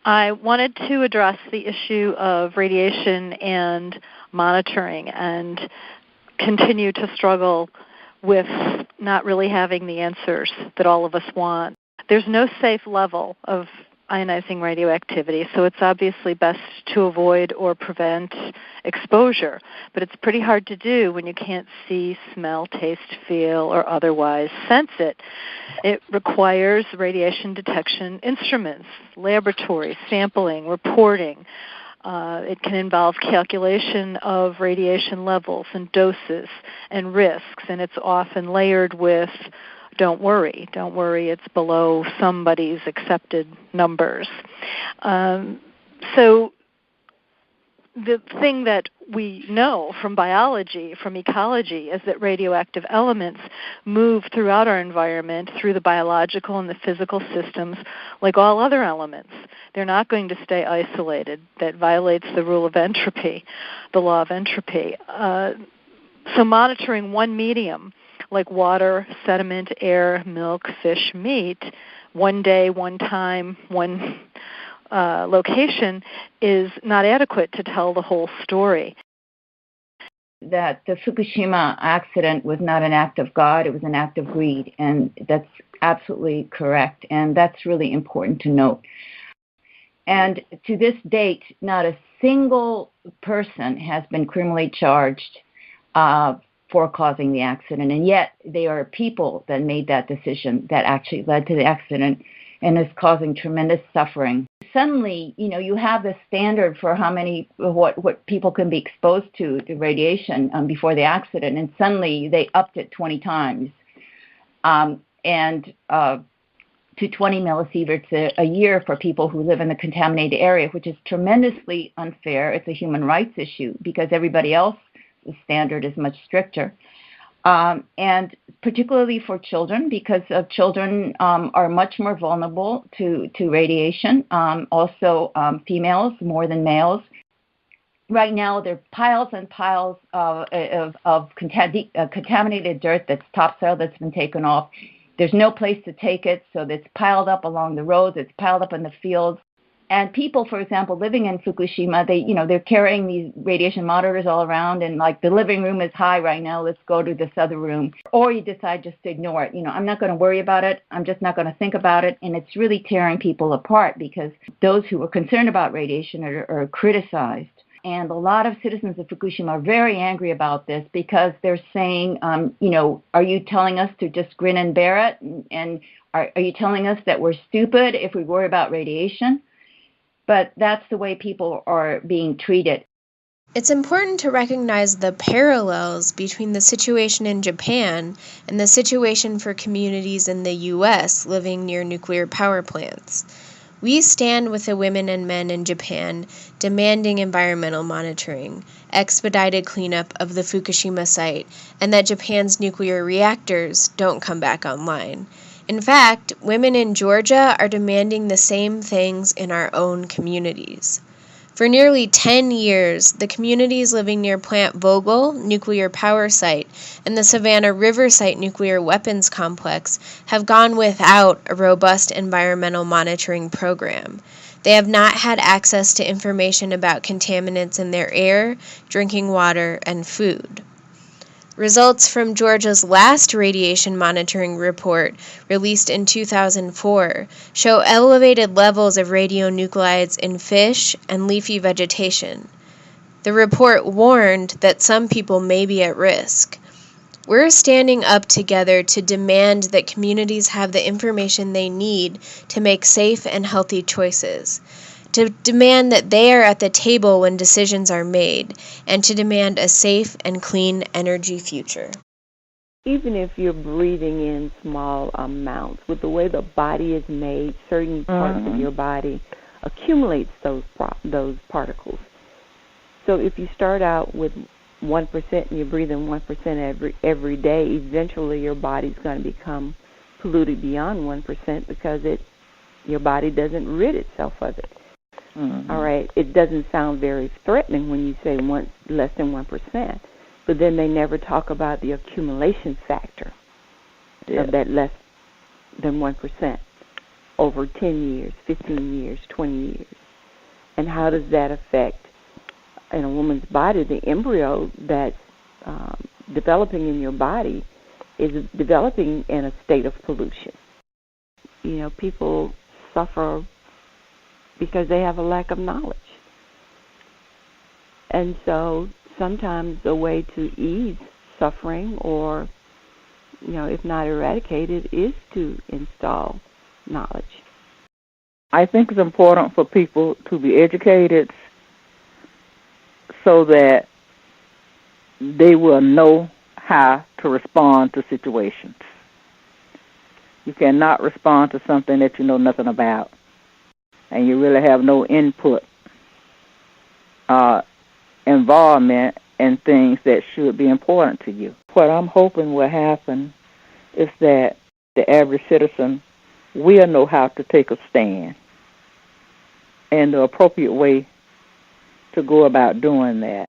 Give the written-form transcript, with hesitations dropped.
I wanted to address the issue of radiation and monitoring and continue to struggle with not really having the answers that all of us want. There's no safe level of ionizing radioactivity, so it's obviously best to avoid or prevent exposure. But it's pretty hard to do when you can't see, smell, taste, feel, or otherwise sense it. It requires radiation detection instruments, laboratory, sampling, reporting. It can involve calculation of radiation levels and doses and risks, and it's often layered with don't worry, it's below somebody's accepted numbers. So the thing that we know from biology, from ecology, is that radioactive elements move throughout our environment through the biological and the physical systems like all other elements. They're not going to stay isolated. That violates the rule of entropy, the law of entropy. So monitoring one medium, like water, sediment, air, milk, fish, meat, one day, one time, one location is not adequate to tell the whole story. That the Fukushima accident was not an act of God, it was an act of greed, and that's absolutely correct, and that's really important to note. And to this date, not a single person has been criminally charged for causing the accident, and yet they are people that made that decision that actually led to the accident and is causing tremendous suffering. Suddenly, you have the standard for what people can be exposed to radiation before the accident, and suddenly they upped it 20 times, to 20 millisieverts a year for people who live in the contaminated area, which is tremendously unfair. It's a human rights issue because everybody else, the standard is much stricter. And particularly for children, because children are much more vulnerable to radiation. Also, females more than males. Right now, there are piles and piles of contaminated dirt that's topsoil that's been taken off. There's no place to take it, so it's piled up along the roads. It's piled up in the fields. And people, for example, living in Fukushima, they're carrying these radiation monitors all around, and like the living room is high right now, let's go to this other room. Or you decide just to ignore it. I'm not going to worry about it. I'm just not going to think about it. And it's really tearing people apart because those who are concerned about radiation are criticized. And a lot of citizens of Fukushima are very angry about this because they're saying, are you telling us to just grin and bear it? And are you telling us that we're stupid if we worry about radiation? But that's the way people are being treated. It's important to recognize the parallels between the situation in Japan and the situation for communities in the U.S. living near nuclear power plants. We stand with the women and men in Japan demanding environmental monitoring, expedited cleanup of the Fukushima site, and that Japan's nuclear reactors don't come back online. In fact, women in Georgia are demanding the same things in our own communities. For nearly 10 years, the communities living near Plant Vogtle nuclear power site and the Savannah River Site nuclear weapons complex have gone without a robust environmental monitoring program. They have not had access to information about contaminants in their air, drinking water, and food. Results from Georgia's last radiation monitoring report, released in 2004, show elevated levels of radionuclides in fish and leafy vegetation. The report warned that some people may be at risk. We're standing up together to demand that communities have the information they need to make safe and healthy choices, to demand that they are at the table when decisions are made, and to demand a safe and clean energy future. Even if you're breathing in small amounts, with the way the body is made, certain parts of your body accumulates those particles. So if you start out with 1% and you're breathing 1% every day, eventually your body's going to become polluted beyond 1% because your body doesn't rid itself of it. All right, it doesn't sound very threatening when you say less than 1%, but then they never talk about the accumulation factor of that less than 1%. over 10 years, 15 years, 20 years. And how does that affect, in a woman's body, the embryo that's developing in your body is developing in a state of pollution. You know, people suffer because they have a lack of knowledge. And so sometimes a way to ease suffering, or, you know, if not eradicate it, is to install knowledge. I think it's important for people to be educated so that they will know how to respond to situations. You cannot respond to something that you know nothing about, and you really have no input, involvement in things that should be important to you. What I'm hoping will happen is that the average citizen will know how to take a stand and the appropriate way to go about doing that.